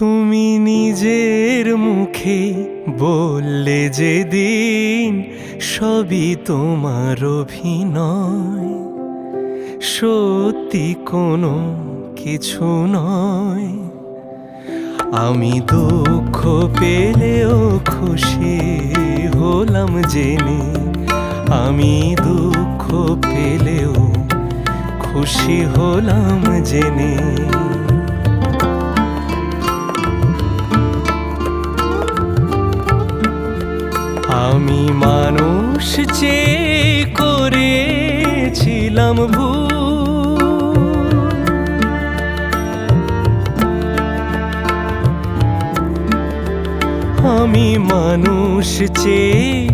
তুমি নিজের মুখে বললে যেদিন সবই তোমার অভিনয়, সত্যি কোনো কিছু নয়। আমি দুঃখ পেলেও খুশি হলাম জেনে, আমি দুঃখ পেলেও খুশি হলাম জেনে। আমি মানুষ চেয়ে করেছিলাম ভুল, আমি মানুষ চেয়ে